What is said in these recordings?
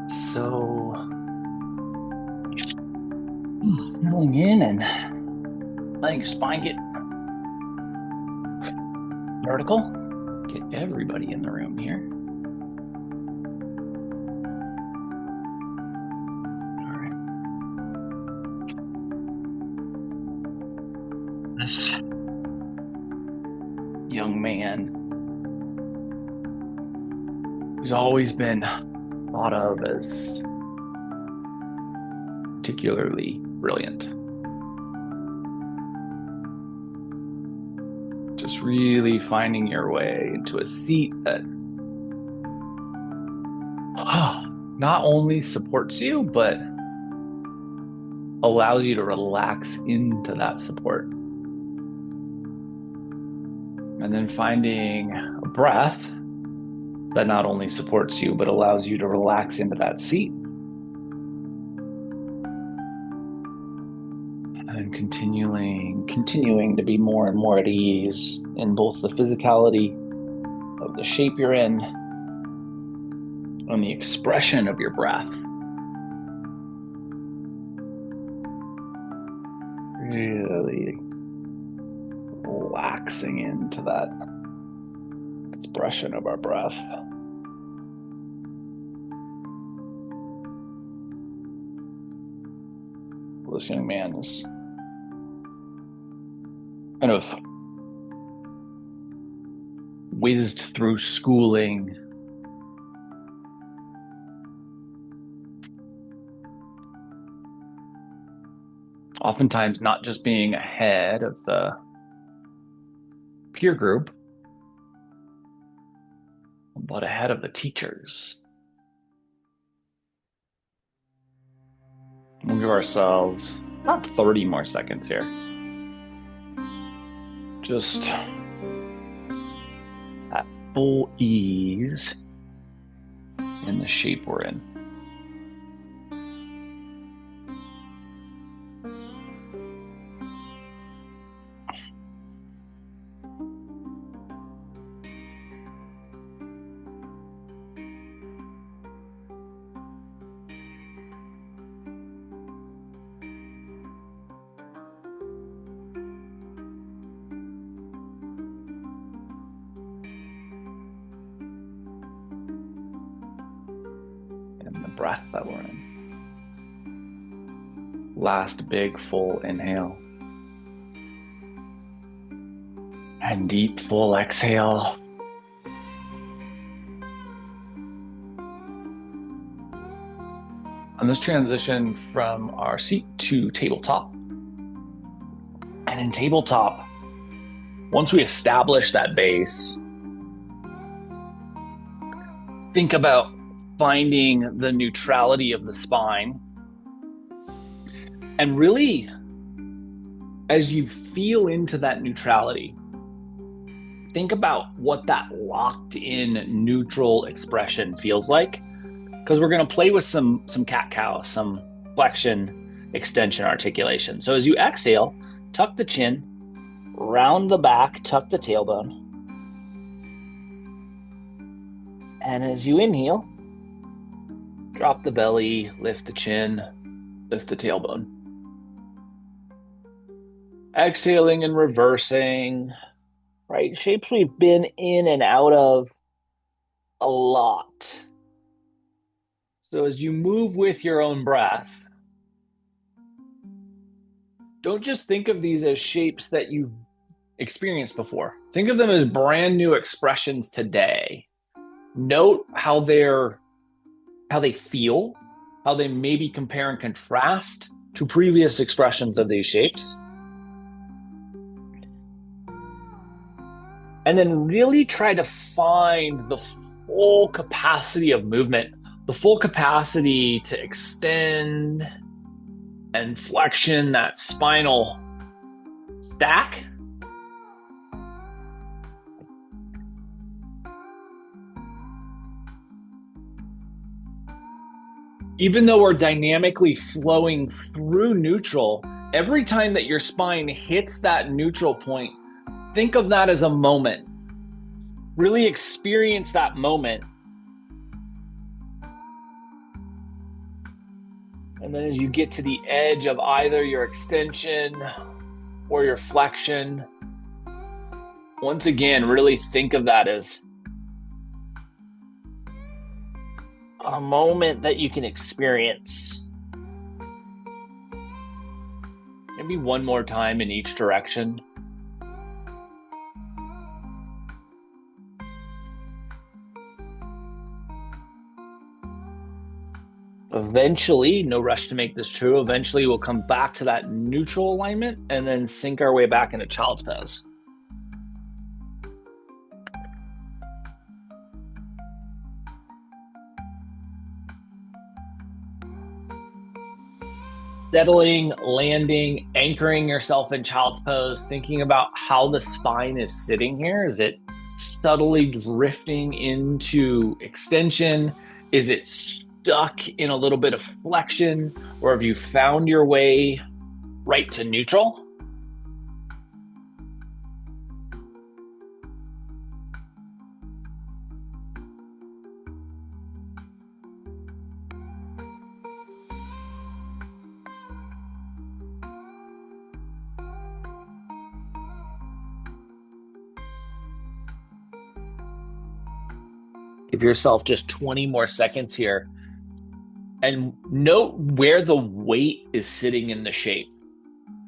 So, going in and letting your spine get vertical. Get everybody in the room here. All right. This young man who's always been thought of as particularly brilliant. Just really finding your way into a seat that not only supports you, but allows you to relax into that support. And then finding a breath that not only supports you, but allows you to relax into that seat. And continuing to be more and more at ease in both the physicality of the shape you're in and the expression of your breath. Really relaxing into that expression of our breath. This young man is kind of whizzed through schooling, oftentimes not just being ahead of the peer group, but ahead of the teachers. We'll give ourselves about 30 more seconds here. Just at full ease in the shape we're in. Breath that we're in. Last big full inhale. And deep full exhale. And this transition from our seat to tabletop. And in tabletop, once we establish that base, think about finding the neutrality of the spine. And really, as you feel into that neutrality, think about what that locked in neutral expression feels like. Because we're going to play with some cat-cow, some flexion, extension, articulation. So as you exhale, tuck the chin, round the back, tuck the tailbone. And as you inhale, drop the belly, lift the chin, lift the tailbone. Exhaling and reversing, right? Shapes we've been in and out of a lot. So as you move with your own breath, don't just think of these as shapes that you've experienced before. Think of them as brand new expressions today. Note how they feel, how they maybe compare and contrast to previous expressions of these shapes. And then really try to find the full capacity of movement, the full capacity to extend and flexion that spinal stack. Even though we're dynamically flowing through neutral, every time that your spine hits that neutral point, think of that as a moment. Really experience that moment. And then as you get to the edge of either your extension or your flexion, once again, really think of that as a moment that you can experience. Maybe one more time in each direction. Eventually, no rush to make this true, eventually we'll come back to that neutral alignment and then sink our way back into child's pose. Settling, landing, anchoring yourself in child's pose, thinking about how the spine is sitting here. Is it subtly drifting into extension? Is it stuck in a little bit of flexion? Or have you found your way right to neutral? Give yourself just 20 more seconds here and note where the weight is sitting in the shape.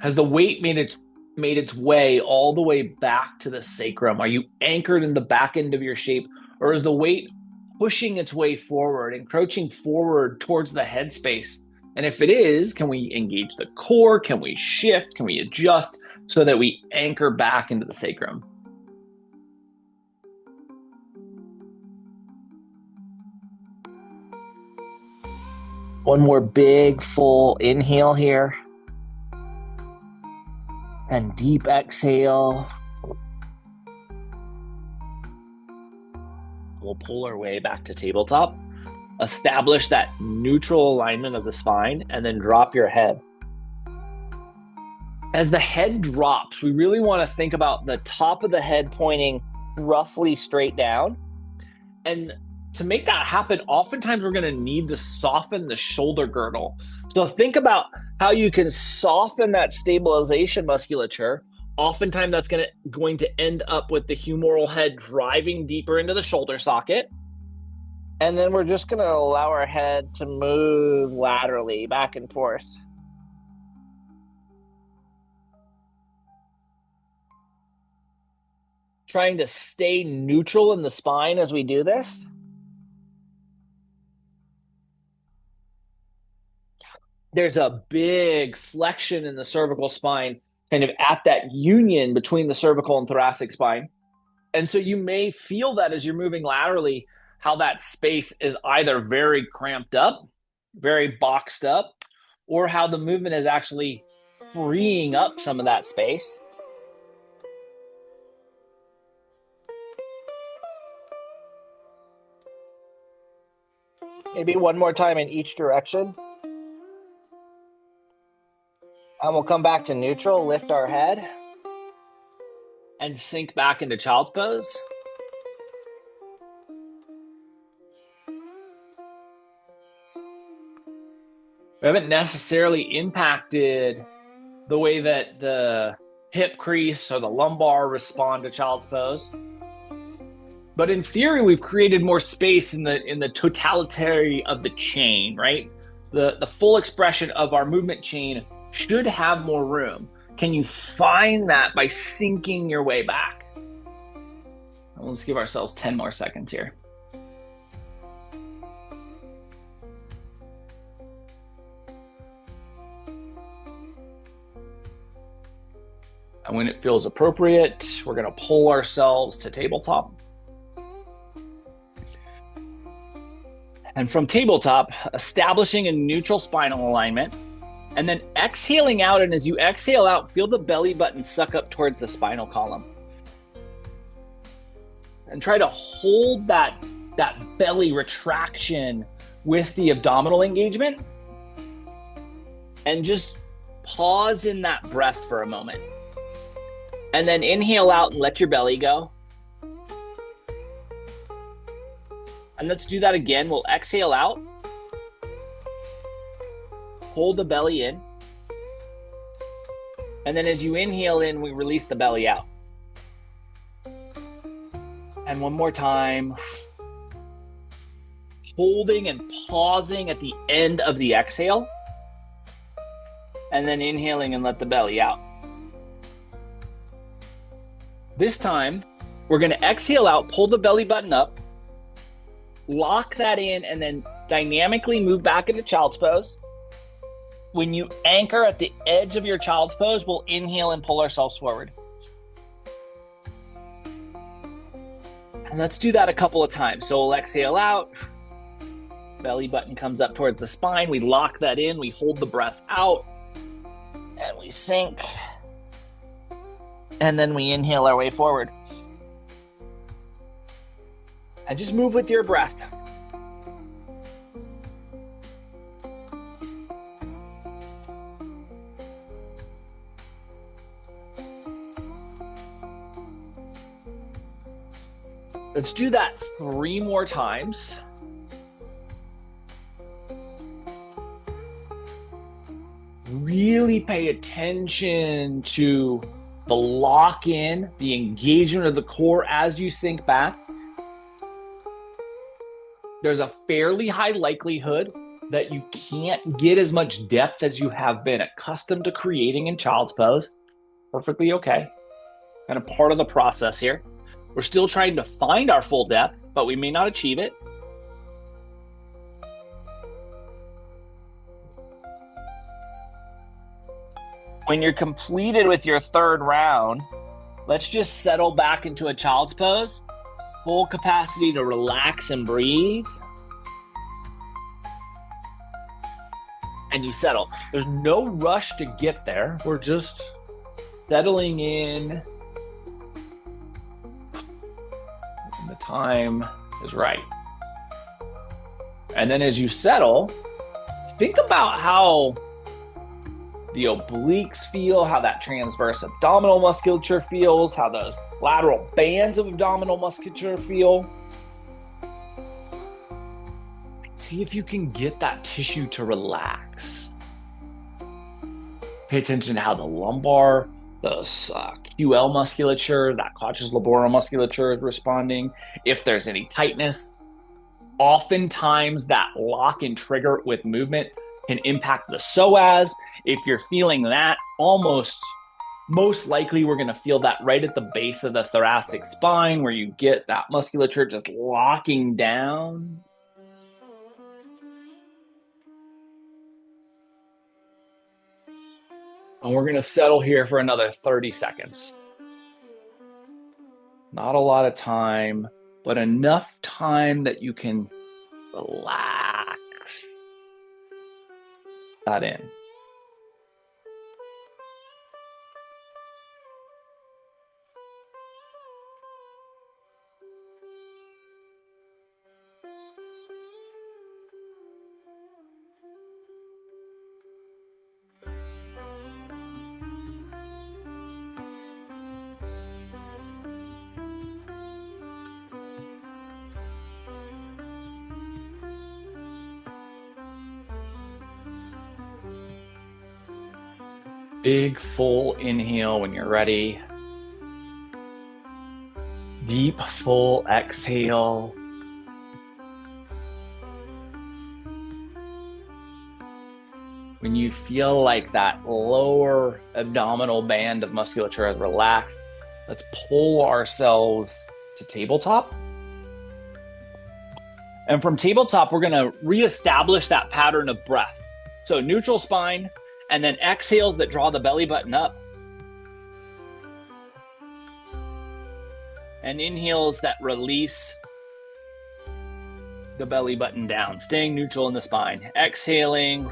Has the weight made its way all the way back to the sacrum? Are you anchored in the back end of your shape, or is the weight pushing its way forward, encroaching forward towards the headspace? And if it is, can we engage the core? Can we shift? Can we adjust so that we anchor back into the sacrum? One more big, full inhale here. And deep exhale. We'll pull our way back to tabletop. Establish that neutral alignment of the spine, and then drop your head. As the head drops, we really want to think about the top of the head pointing roughly straight down. And to make that happen, oftentimes we're going to need to soften the shoulder girdle. So think about how you can soften that stabilization musculature. Oftentimes that's going to end up with the humeral head driving deeper into the shoulder socket. And then we're just going to allow our head to move laterally back and forth. Trying to stay neutral in the spine as we do this. There's a big flexion in the cervical spine, kind of at that union between the cervical and thoracic spine. And so you may feel that as you're moving laterally, how that space is either very cramped up, very boxed up, or how the movement is actually freeing up some of that space. Maybe one more time in each direction. And we'll come back to neutral, lift our head, and sink back into child's pose. We haven't necessarily impacted the way that the hip crease or the lumbar respond to child's pose. But in theory, we've created more space in the totality of the chain, right? The full expression of our movement chain should have more room. Can you find that by sinking your way back? Let's give ourselves 10 more seconds here. And when it feels appropriate, we're going to pull ourselves to tabletop. And from tabletop, establishing a neutral spinal alignment, and then exhaling out. And as you exhale out, feel the belly button suck up towards the spinal column. And try to hold that belly retraction with the abdominal engagement. And just pause in that breath for a moment. And then inhale out and let your belly go. And let's do that again. We'll exhale out. pull the belly in. And then as you inhale in, we release the belly out. And one more time. Holding and pausing at the end of the exhale. And then inhaling and let the belly out. This time, we're going to exhale out, pull the belly button up, lock that in, and then dynamically move back into child's pose. When you anchor at the edge of your child's pose, we'll inhale and pull ourselves forward. And let's do that a couple of times. So we'll exhale out. Belly button comes up towards the spine. We lock that in. We hold the breath out. And we sink. And then we inhale our way forward. And just move with your breath. Let's do that 3 more times. Really pay attention to the lock in, the engagement of the core as you sink back. There's a fairly high likelihood that you can't get as much depth as you have been accustomed to creating in child's pose. Perfectly okay. Kind of part of the process here. We're still trying to find our full depth, but we may not achieve it. When you're completed with your 3rd round, let's just settle back into a child's pose. Full capacity to relax and breathe. And you settle. There's no rush to get there. We're just settling in. And the time is right. And then as you settle, think about how the obliques feel, how that transverse abdominal musculature feels, how those lateral bands of abdominal musculature feel. See if you can get that tissue to relax. Pay attention to how the lumbar, those QL musculature, that quadratus lumborum musculature is responding. If there's any tightness, oftentimes that lock and trigger with movement can impact the psoas. If you're feeling that, most likely we're going to feel that right at the base of the thoracic spine where you get that musculature just locking down. And we're going to settle here for another 30 seconds. Not a lot of time, but enough time that you can relax that in. Big full inhale when you're ready. Deep full exhale. When you feel like that lower abdominal band of musculature is relaxed, let's pull ourselves to tabletop. And from tabletop, we're going to reestablish that pattern of breath. So neutral spine, and then exhales that draw the belly button up. And inhales that release the belly button down, staying neutral in the spine. Exhaling,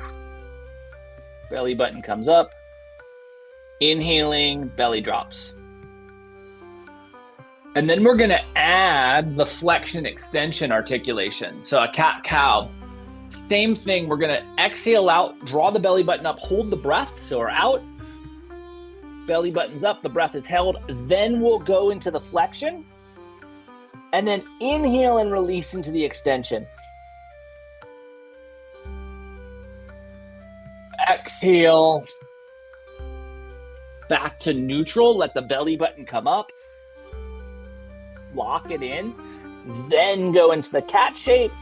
belly button comes up. Inhaling, belly drops. And then we're going to add the flexion extension articulation. So a cat-cow. Same thing, we're going to exhale out, draw the belly button up, hold the breath. So we're out, belly button's up, the breath is held. Then we'll go into the flexion and then inhale and release into the extension. Exhale back to neutral. Let the belly button come up. Lock it in. Then go into the cat shape.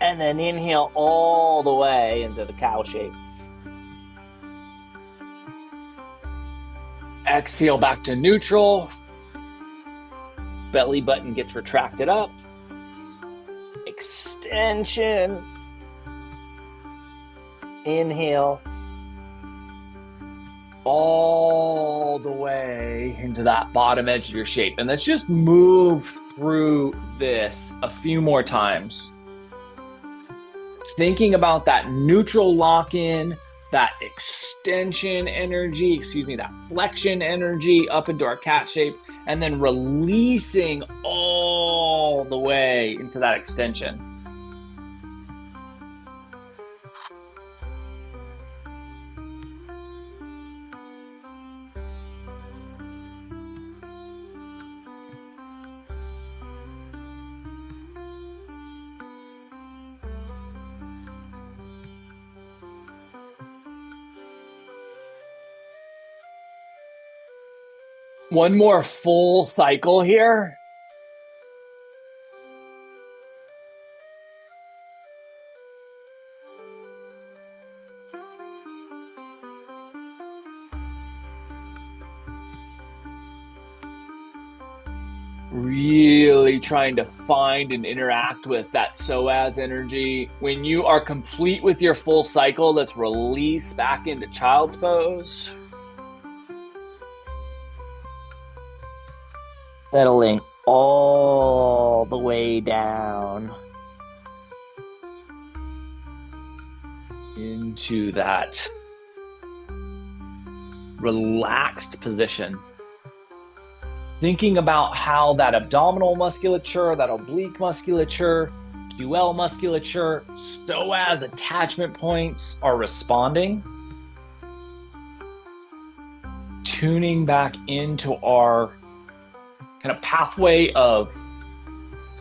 And then inhale all the way into the cow shape. Exhale back to neutral. Belly button gets retracted up. Extension. Inhale. All the way into that bottom edge of your shape. And let's just move through this a few more times. Thinking about that neutral lock-in, that extension energy, that flexion energy up into our cat shape, and then releasing all the way into that extension. One more full cycle here. Really trying to find and interact with that psoas energy. When you are complete with your full cycle, let's release back into child's pose. Settling all the way down into that relaxed position. Thinking about how that abdominal musculature, that oblique musculature, QL musculature, psoas attachment points are responding. Tuning back into our kind of pathway of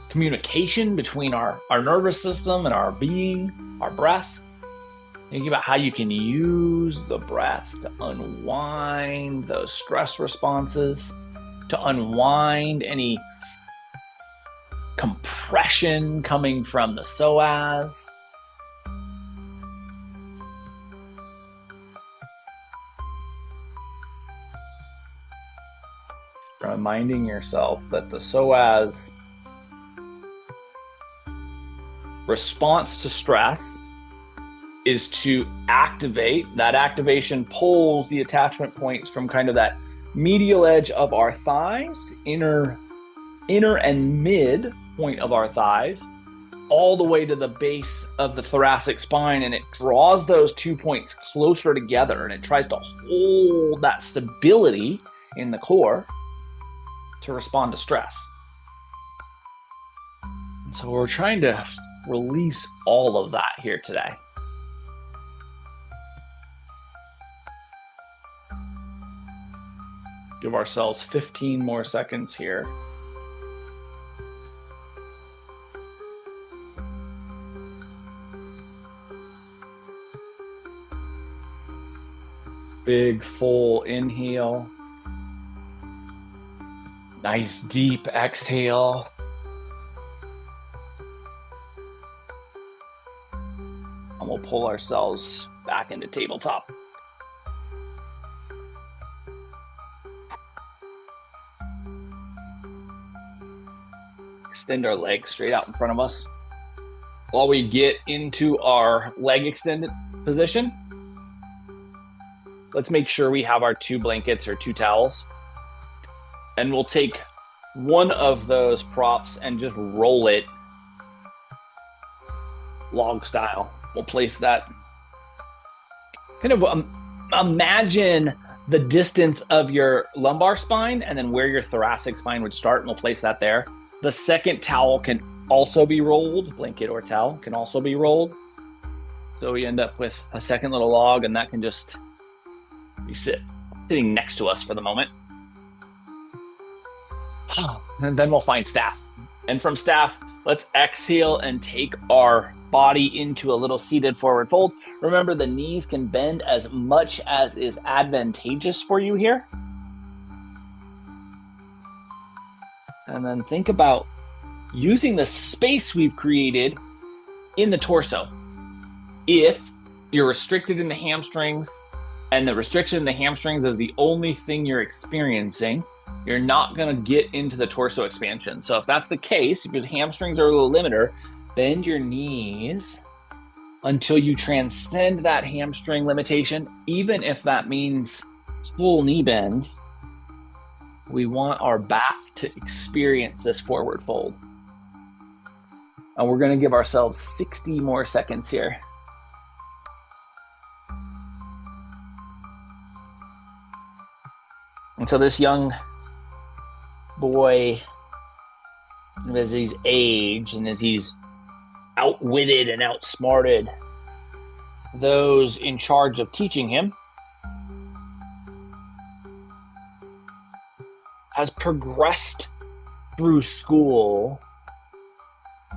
communication between our nervous system and our being, our breath. Thinking about how you can use the breath to unwind those stress responses, to unwind any compression coming from the psoas. Reminding yourself that the psoas response to stress is to activate. That activation pulls the attachment points from kind of that medial edge of our thighs, inner and mid point of our thighs, all the way to the base of the thoracic spine, and it draws those 2 points closer together, and it tries to hold that stability in the core to respond to stress. And so we're trying to release all of that here today. Give ourselves 15 more seconds here. Big full inhale. Nice deep exhale. And we'll pull ourselves back into tabletop. Extend our legs straight out in front of us. While we get into our leg extended position, let's make sure we have our 2 blankets or 2 towels. And we'll take one of those props and just roll it log style. We'll place that. Kind of imagine the distance of your lumbar spine and then where your thoracic spine would start, and we'll place that there. The second towel can also be rolled. Blanket or towel can also be rolled. So we end up with a second little log, and that can just be sitting next to us for the moment. And then we'll find staff. And from staff, let's exhale and take our body into a little seated forward fold. Remember, the knees can bend as much as is advantageous for you here. And then think about using the space we've created in the torso. If you're restricted in the hamstrings and the restriction in the hamstrings is the only thing you're experiencing, you're not going to get into the torso expansion. So if that's the case, if your hamstrings are a little limiter, bend your knees until you transcend that hamstring limitation, even if that means full knee bend. We want our back to experience this forward fold. And we're going to give ourselves 60 more seconds here. And so this young boy, as he's aged and as he's outwitted and outsmarted those in charge of teaching him, has progressed through school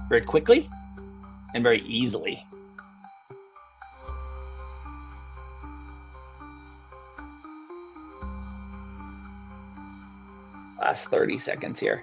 very quickly and very easily. Last 30 seconds here.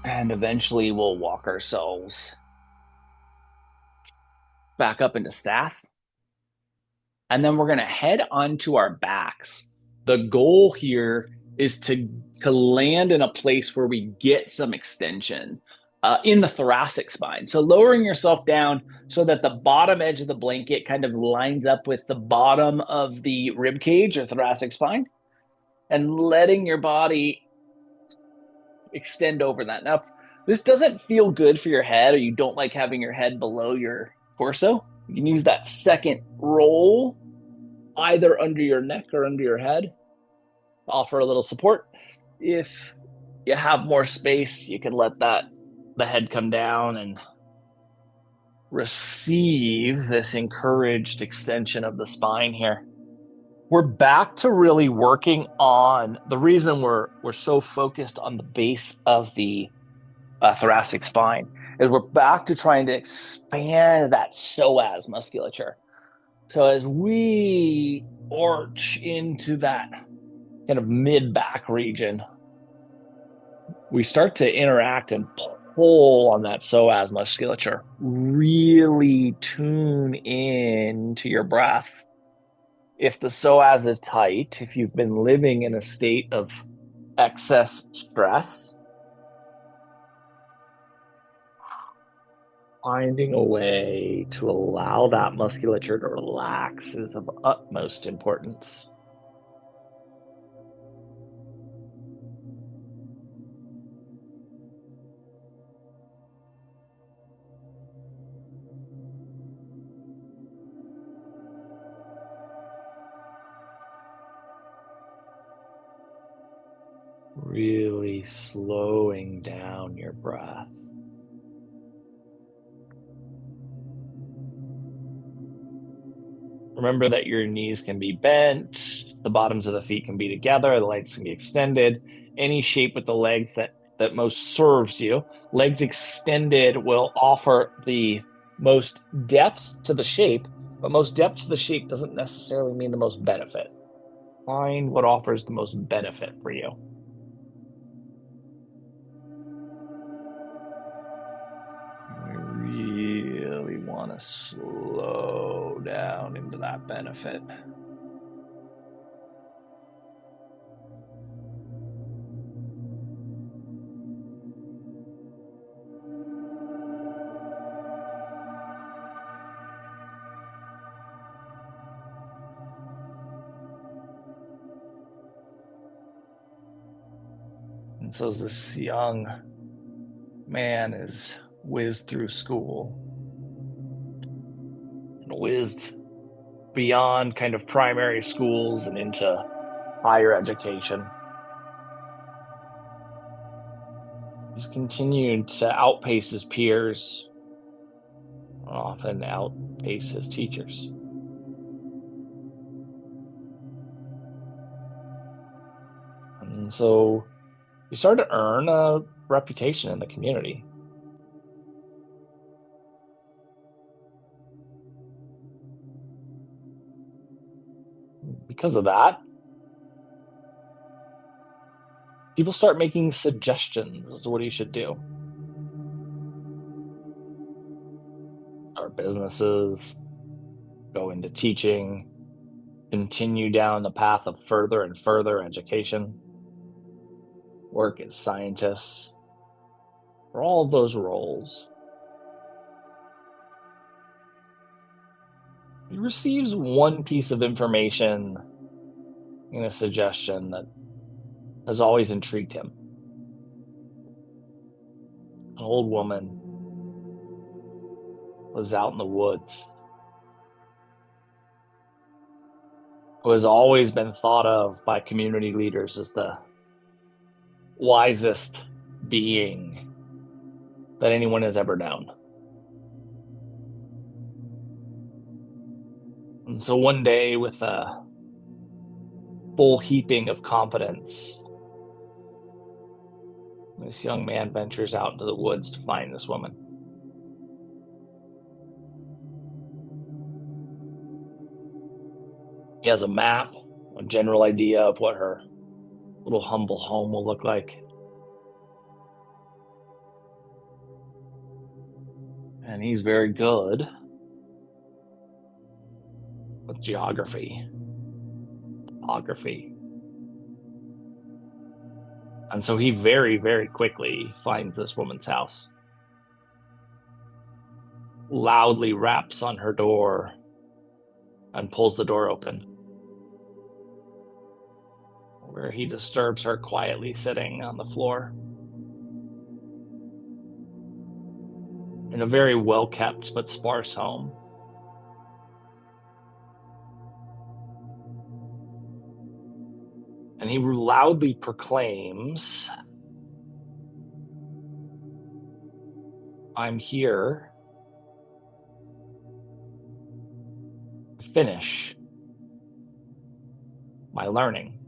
And eventually we'll walk ourselves back up into staff. And then we're going to head onto our backs. The goal here is to land in a place where we get some extension in the thoracic spine. So lowering yourself down so that the bottom edge of the blanket kind of lines up with the bottom of the rib cage or thoracic spine, and letting your body extend over that. Now, this doesn't feel good for your head, or you don't like having your head below your torso, you can use that second roll either under your neck or under your head to offer a little support. If you have more space, you can let the head come down and receive this encouraged extension of the spine here. We're back to really working on the reason we're so focused on the base of the thoracic spine is we're back to trying to expand that psoas musculature. So as we arch into that kind of mid-back region, we start to interact and pull on that psoas musculature. Really tune in to your breath. If the psoas is tight, if you've been living in a state of excess stress, finding a way to allow that musculature to relax is of utmost importance. Really slowing down your breath. Remember that your knees can be bent, the bottoms of the feet can be together, the legs can be extended, any shape with the legs that most serves you. Legs extended will offer the most depth to the shape, but most depth to the shape doesn't necessarily mean the most benefit. Find what offers the most benefit for you. We really want to slow down into that benefit. And so as this young man is whizzed through school and whizzed beyond kind of primary schools and into higher education. He's continued to outpace his peers, often outpace his teachers. And so he started to earn a reputation in the community. Because of that, people start making suggestions as to what he should do. Start businesses, go into teaching, continue down the path of further and further education, work as scientists, for all of those roles. He receives one piece of information in a suggestion that has always intrigued him. An old woman lives out in the woods, who has always been thought of by community leaders as the wisest being that anyone has ever known. And so one day, with a full heaping of confidence, this young man ventures out into the woods to find this woman. He has a map, a general idea of what her little humble home will look like. And he's very good with geography, topography. And so he very, very quickly finds this woman's house, loudly raps on her door, and pulls the door open, where he disturbs her quietly sitting on the floor in a very well-kept but sparse home. And he loudly proclaims, "I'm here to finish my learning.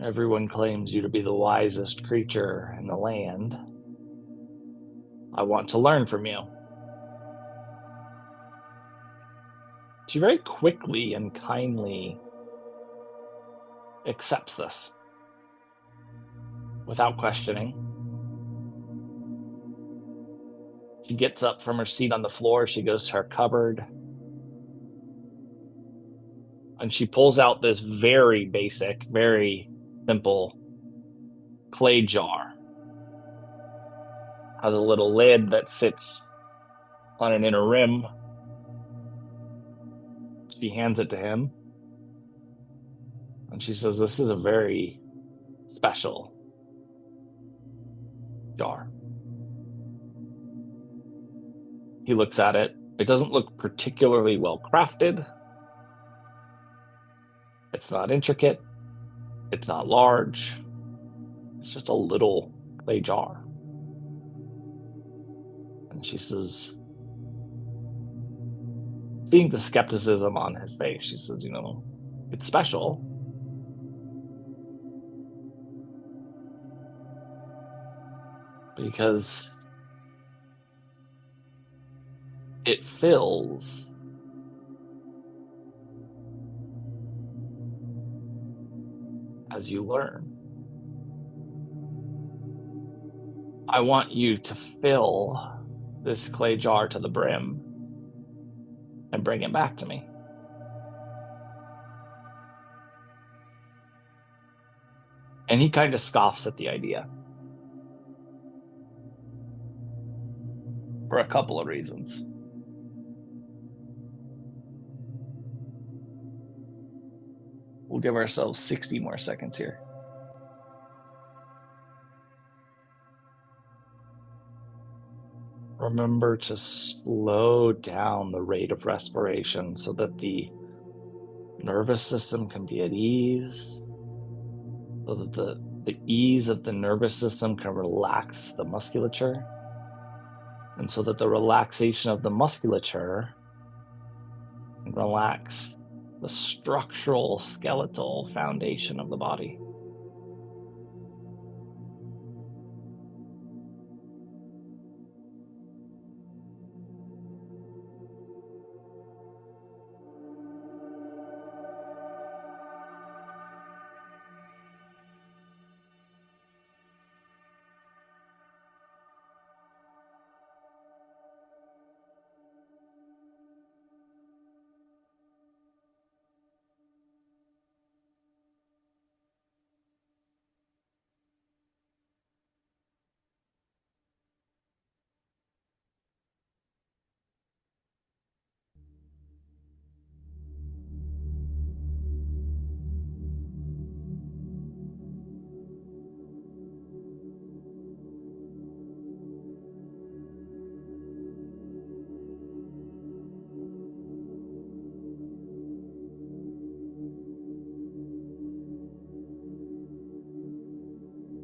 Everyone claims you to be the wisest creature in the land. I want to learn from you." She very quickly and kindly accepts this without questioning. She gets up from her seat on the floor. She goes to her cupboard, and she pulls out this very basic, very simple clay jar. Has a little lid that sits on an inner rim. She hands it to him, and she says, "This is a very special jar." He looks at it. It doesn't look particularly well crafted. It's not intricate. It's not large. It's just a little clay jar. And she says, seeing the skepticism on his face, she says, "It's special. Because it fills as you learn. I want you to fill this clay jar to the brim and bring it back to me." And he kind of scoffs at the idea for a couple of reasons. We'll give ourselves 60 more seconds here. Remember to slow down the rate of respiration so that the nervous system can be at ease, so that the ease of the nervous system can relax the musculature, and so that the relaxation of the musculature can relax the structural skeletal foundation of the body.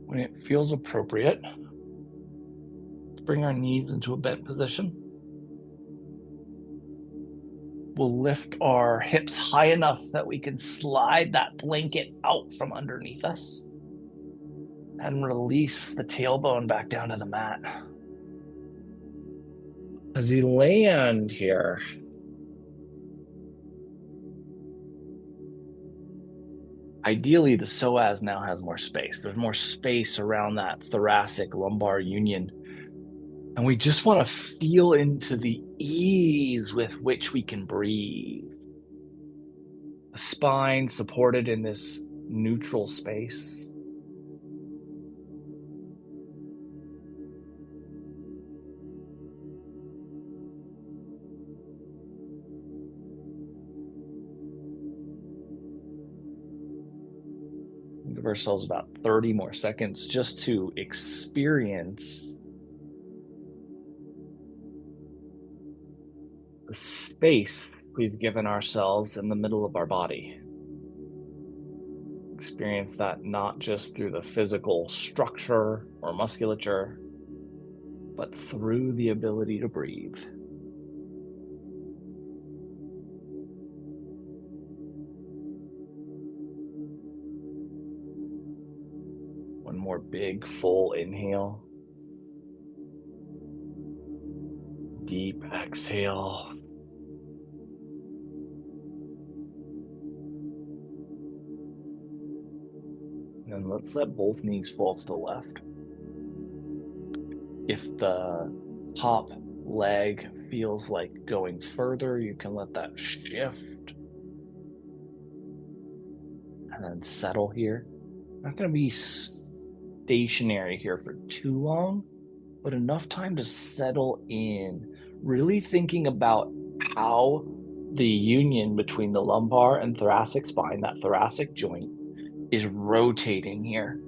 When it feels appropriate, let's bring our knees into a bent position. We'll lift our hips high enough that we can slide that blanket out from underneath us and release the tailbone back down to the mat. As you land here, ideally the psoas now has more space. There's more space around that thoracic lumbar union. And we just want to feel into the ease with which we can breathe. The spine supported in this neutral space. Give ourselves about 30 more seconds just to experience the space we've given ourselves in the middle of our body. Experience that not just through the physical structure or musculature, but through the ability to breathe. One more big, full inhale. Deep exhale. And then let's let both knees fall to the left. If the top leg feels like going further, you can let that shift and then settle here. Not going to be stationary here for too long, but enough time to settle in, really thinking about how the union between the lumbar and thoracic spine, that thoracic joint, is rotating here.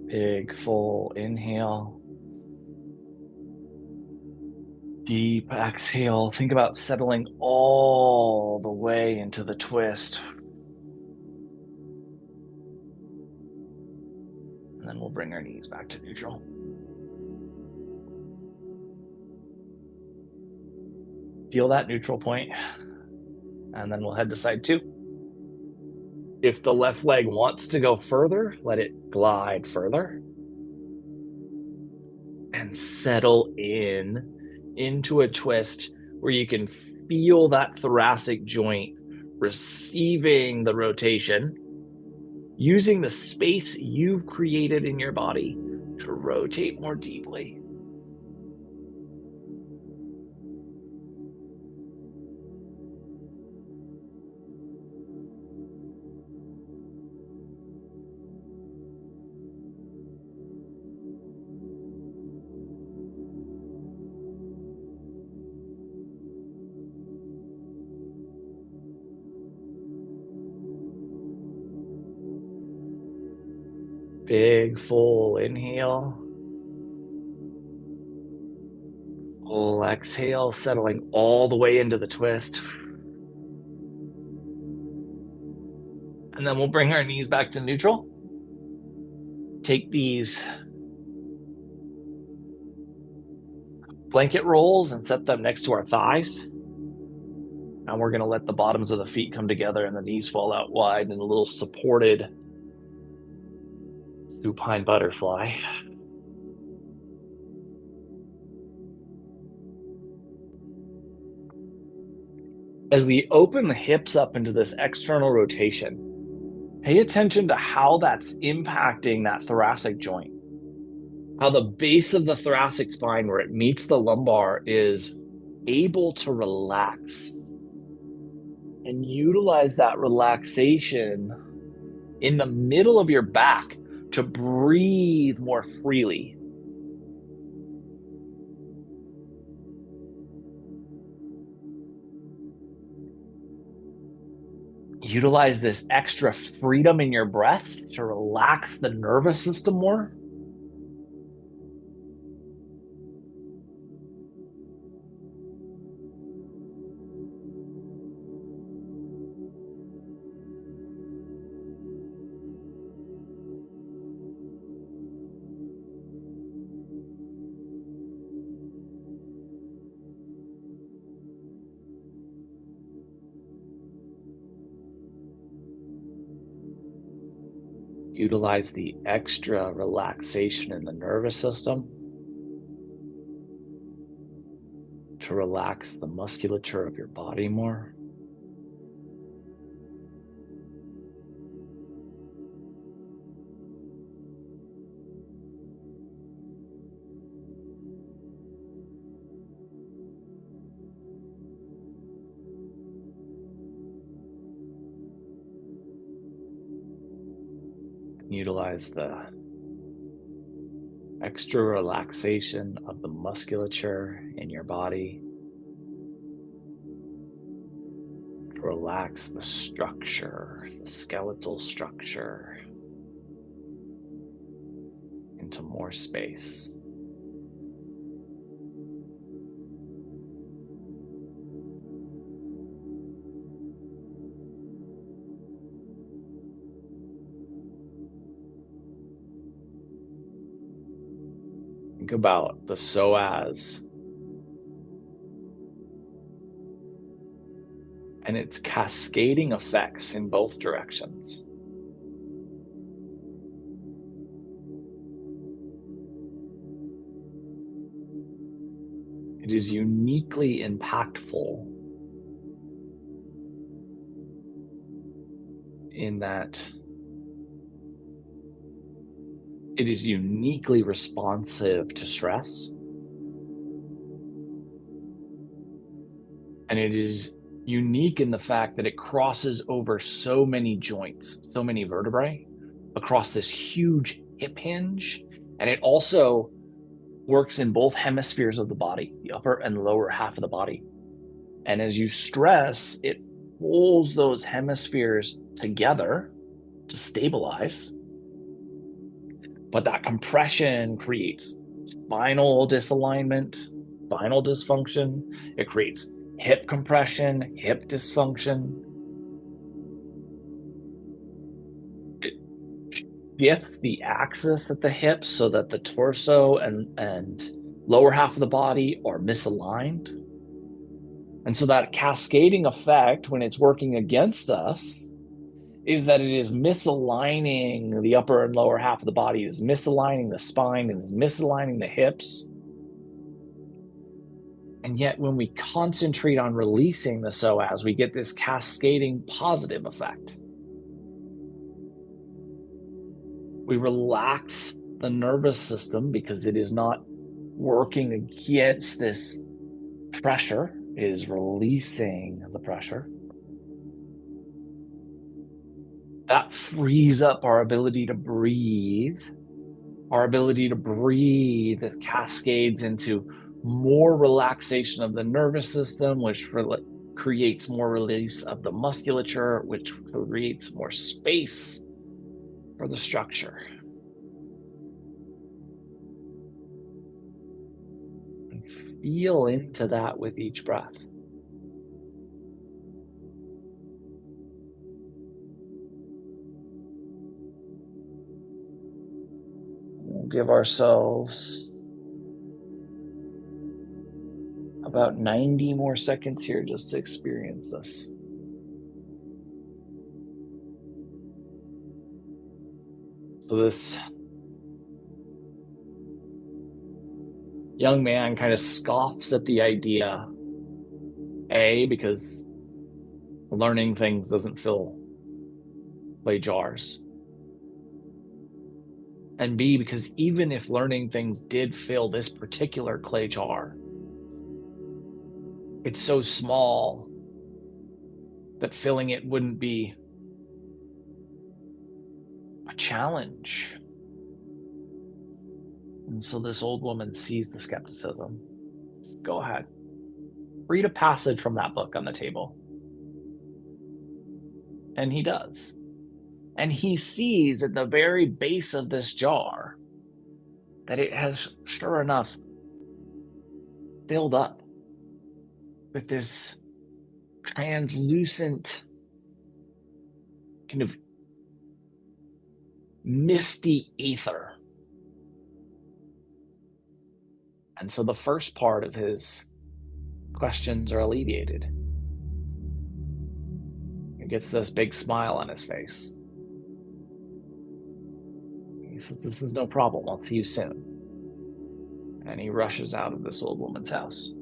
Big, full inhale. Deep exhale. Think about settling all the way into the twist. And then we'll bring our knees back to neutral. Feel that neutral point. And then we'll head to side two. If the left leg wants to go further, let it glide further. And settle into a twist where you can feel that thoracic joint receiving the rotation, using the space you've created in your body to rotate more deeply. Big, full inhale. Full exhale, settling all the way into the twist. And then we'll bring our knees back to neutral. Take these blanket rolls and set them next to our thighs. And we're going to let the bottoms of the feet come together and the knees fall out wide in a little supported supine butterfly. As we open the hips up into this external rotation, pay attention to how that's impacting that thoracic joint. How the base of the thoracic spine, where it meets the lumbar, is able to relax and utilize that relaxation in the middle of your back to breathe more freely. Utilize this extra freedom in your breath to relax the nervous system more. Utilize the extra relaxation in the nervous system to relax the musculature of your body more. Utilize the extra relaxation of the musculature in your body to relax the structure, the skeletal structure, into more space. Think about the psoas and its cascading effects in both directions. It is uniquely impactful in that it is uniquely responsive to stress. And it is unique in the fact that it crosses over so many joints, so many vertebrae across this huge hip hinge. And it also works in both hemispheres of the body, the upper and lower half of the body. And as you stress, it pulls those hemispheres together to stabilize. But that compression creates spinal disalignment, spinal dysfunction. It creates hip compression, hip dysfunction. It shifts the axis at the hips so that the torso and lower half of the body are misaligned. And so that cascading effect, when it's working against us, is that it is misaligning the upper and lower half of the body, is misaligning the spine, and is misaligning the hips. And yet, when we concentrate on releasing the psoas, we get this cascading positive effect. We relax the nervous system because it is not working against this pressure, it is releasing the pressure. That frees up our ability to breathe. Our ability to breathe cascades into more relaxation of the nervous system, which creates more release of the musculature, which creates more space for the structure. Feel into that with each breath. We'll give ourselves about 90 more seconds here just to experience this. So this young man kind of scoffs at the idea, A, because learning things doesn't fill clay jars, and B, because even if learning things did fill this particular clay jar, it's so small that filling it wouldn't be a challenge. And so this old woman sees the skepticism. Go ahead. Read a passage from that book on the table. And he does. And he sees at the very base of this jar that it has, sure enough, filled up with this translucent, kind of misty ether. And so the first part of his questions are alleviated. He gets this big smile on his face. He says, "This is no problem. I'll see you soon." And he rushes out of this old woman's house.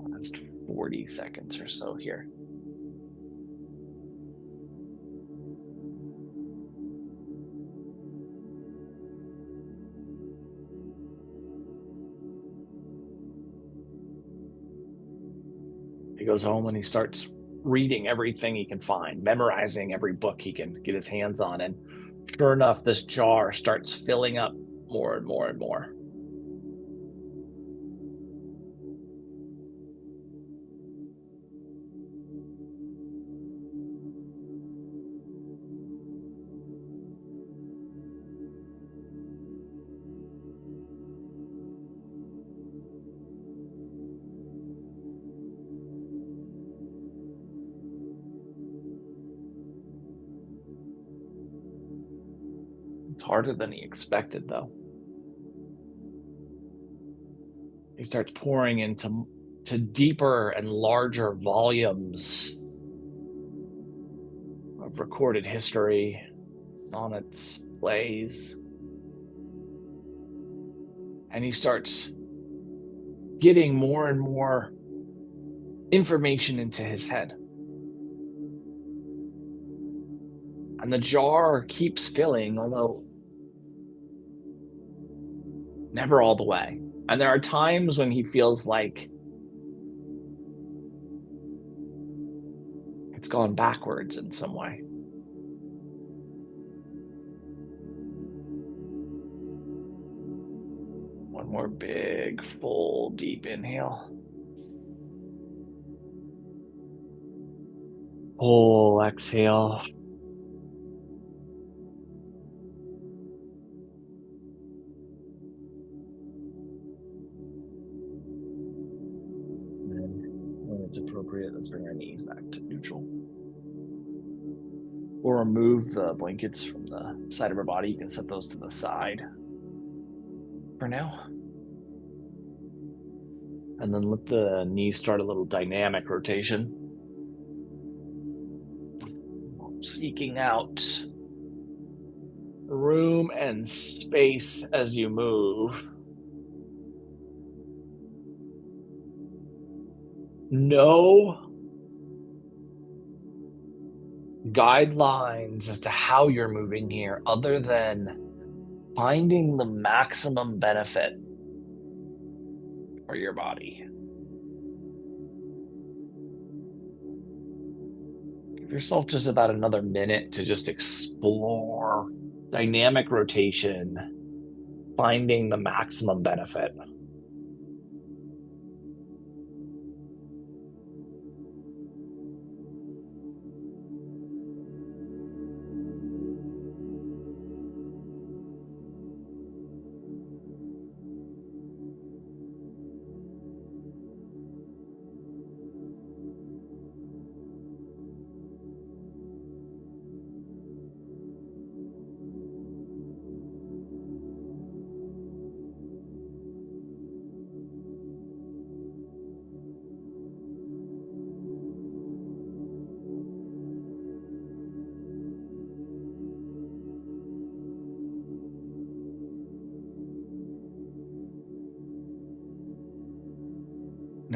Last 40 seconds or so here. He goes home and he starts reading everything he can find, memorizing every book he can get his hands on. And sure enough, this jar starts filling up more and more and more. It's harder than he expected, though. He starts pouring into deeper and larger volumes of recorded history, on its plays. And he starts getting more and more information into his head. And the jar keeps filling, although never all the way. And there are times when he feels like it's gone backwards in some way. One more big, full, deep inhale. Full exhale. And then, when it's appropriate, let's bring our knees back to neutral. We'll remove the blankets from the side of our body. You can set those to the side for now. And then let the knees start a little dynamic rotation. Seeking out room and space as you move. No guidelines as to how you're moving here other than finding the maximum benefit for your body. Give yourself just about another minute to just explore dynamic rotation, finding the maximum benefit.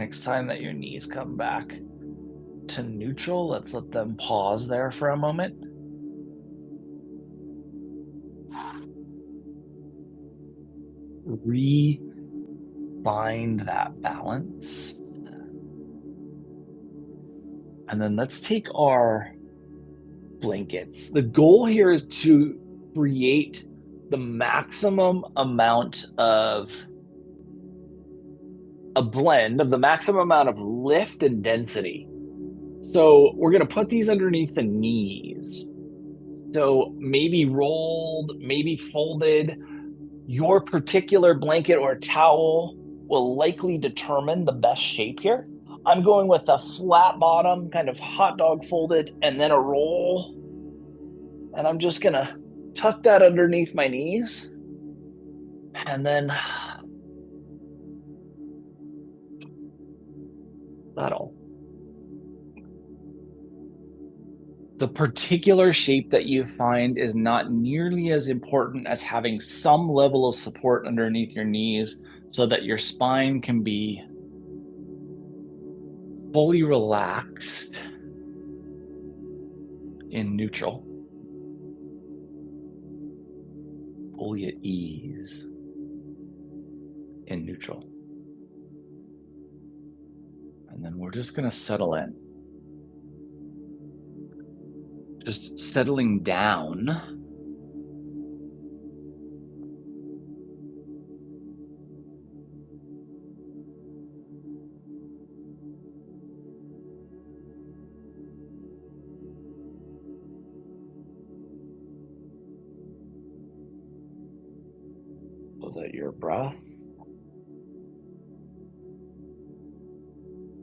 Next time that your knees come back to neutral, let's let them pause there for a moment. Find that balance. And then let's take our blankets. The goal here is to create the maximum amount of a blend of the maximum amount of lift and density. So we're going to put these underneath the knees. So maybe rolled, maybe folded. Your particular blanket or towel will likely determine the best shape here. I'm going with a flat bottom, kind of hot dog folded, and then a roll. And I'm just going to tuck that underneath my knees. And then that'll. The particular shape that you find is not nearly as important as having some level of support underneath your knees so that your spine can be fully relaxed in neutral, fully at ease in neutral. And then we're just going to settle in. Just settling down. So that your breath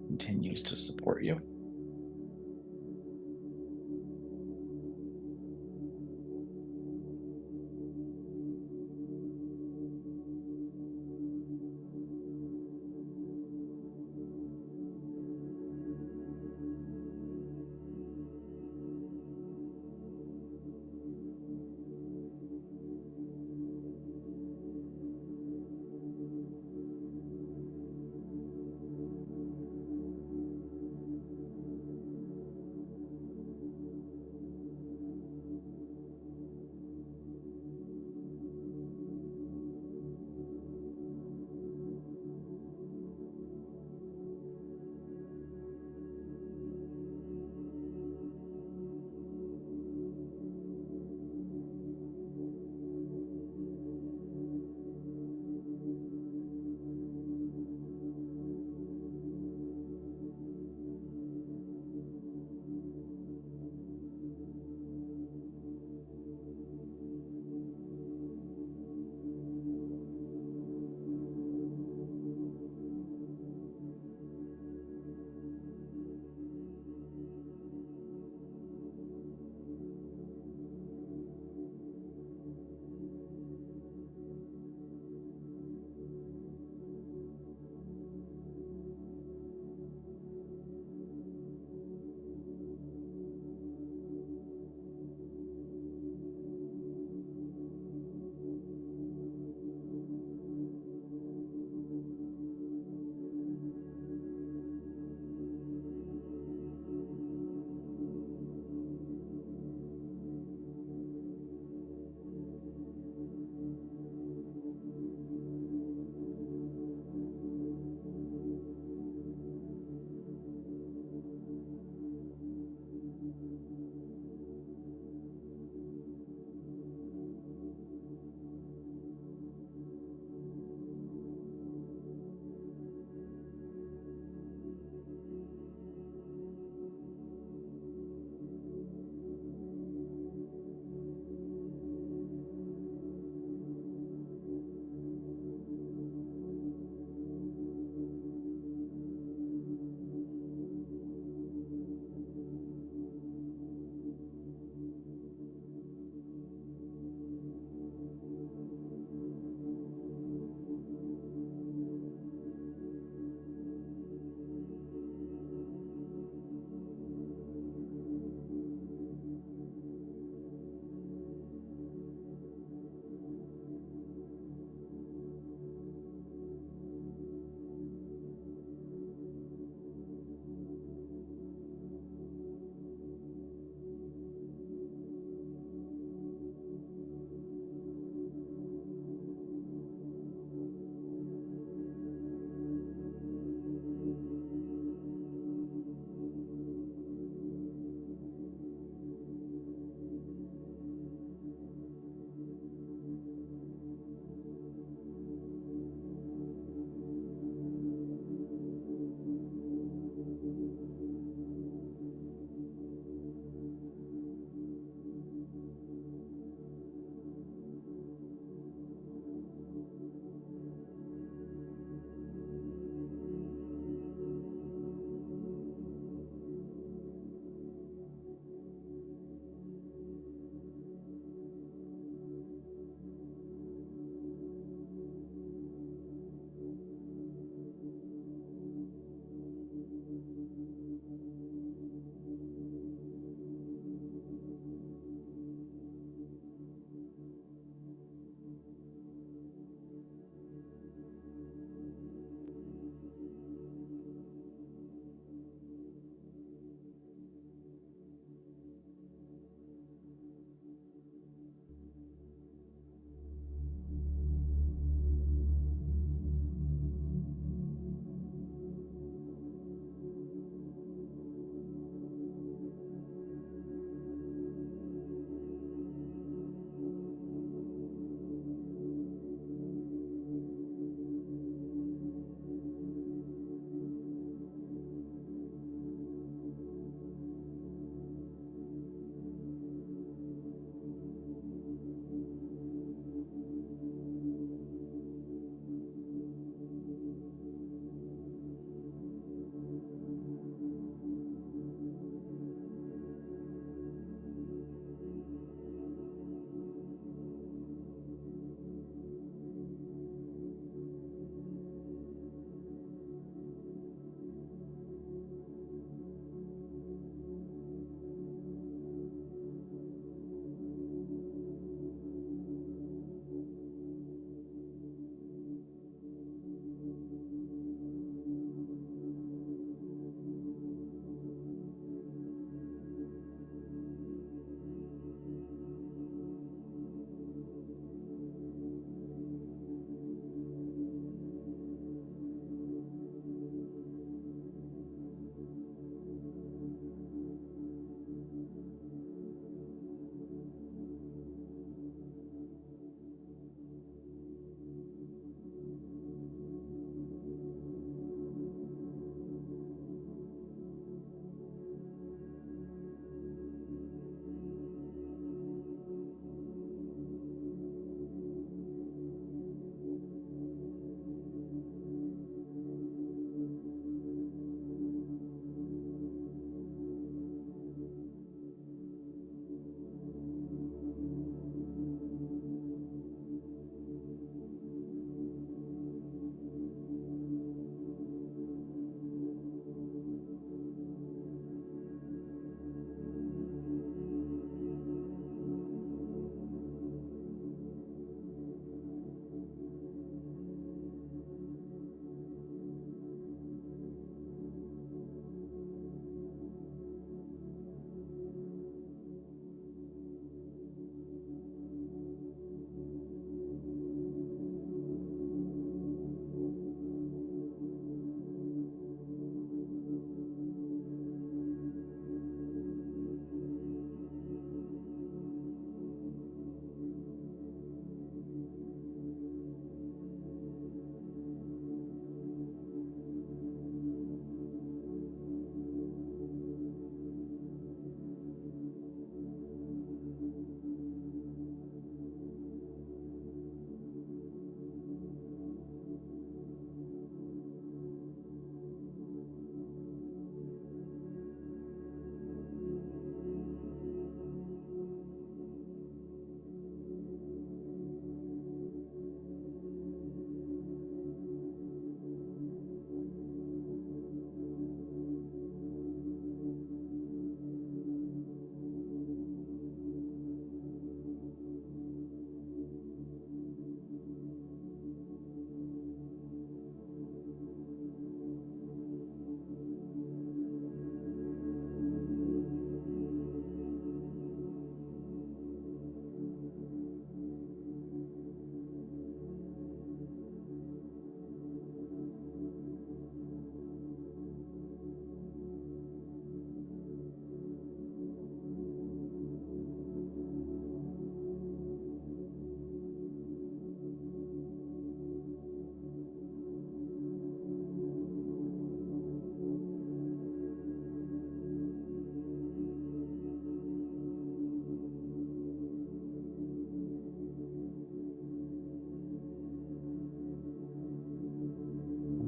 continues to support you.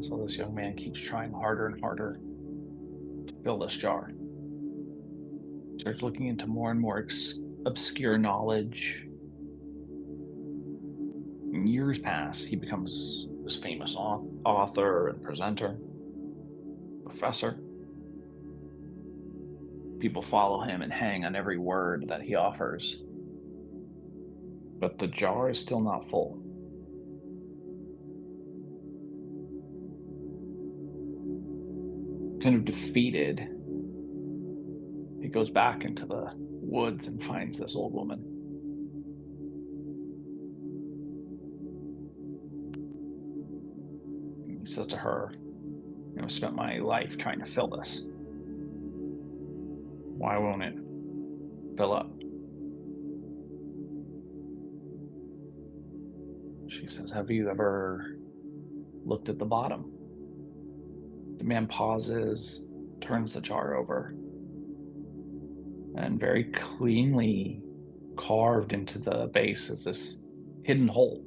So this young man keeps trying harder and harder to fill this jar. Starts looking into more and more obscure knowledge. Years pass. He becomes this famous author and presenter, professor. People follow him and hang on every word that he offers. But the jar is still not full. Kind of defeated, he goes back into the woods and finds this old woman. He says to her, I spent my life trying to fill this. Why won't it fill up? She says, have you ever looked at the bottom? The man pauses, turns the jar over, and very cleanly carved into the base is this hidden hole.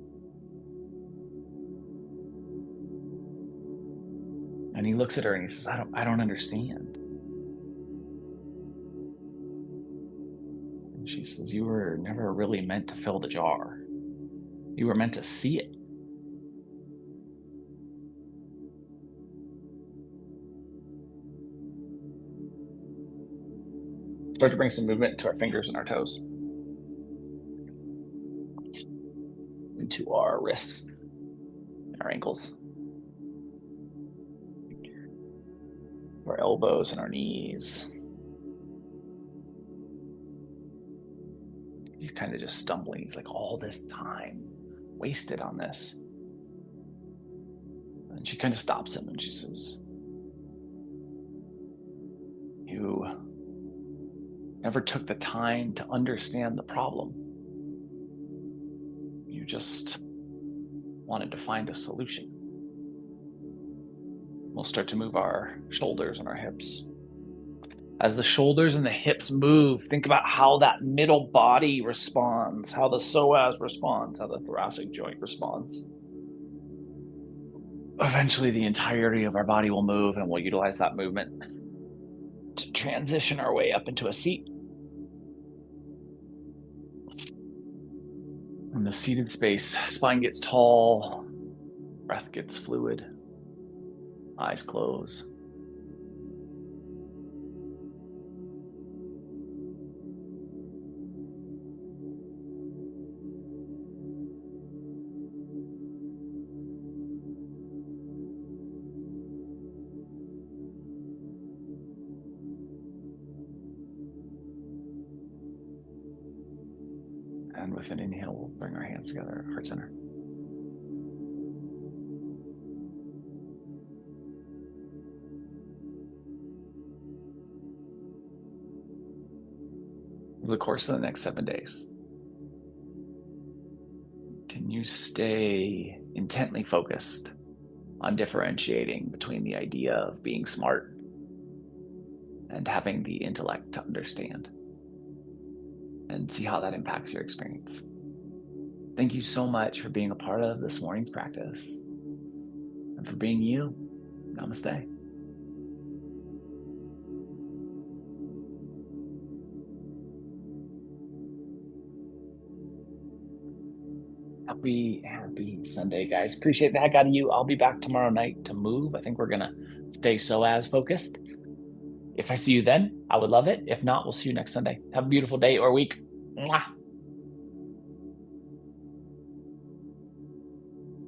And he looks at her and he says, I don't understand. And she says, you were never really meant to fill the jar. You were meant to see it. Start to bring some movement into our fingers and our toes, into our wrists, our ankles, our elbows and our knees. He's kind of just stumbling. He's like, all this time wasted on this. And she kind of stops him and she says, you never took the time to understand the problem. You just wanted to find a solution. We'll start to move our shoulders and our hips. As the shoulders and the hips move, think about how that middle body responds, how the psoas responds, how the thoracic joint responds. Eventually, the entirety of our body will move, and we'll utilize that movement to transition our way up into a seat. In the seated space, spine gets tall, breath gets fluid, eyes close. And with an inhale, we'll bring our hands together at heart center. Over the course of the next 7 days, can you stay intently focused on differentiating between the idea of being smart and having the intellect to understand? And see how that impacts your experience. Thank you so much for being a part of this morning's practice and for being you. Namaste. Happy Sunday, guys. Appreciate the heck out of you. I'll be back tomorrow night to move. I think we're going to stay Psoas focused. If I see you then, I would love it. If not, we'll see you next Sunday. Have a beautiful day or week. Mwah.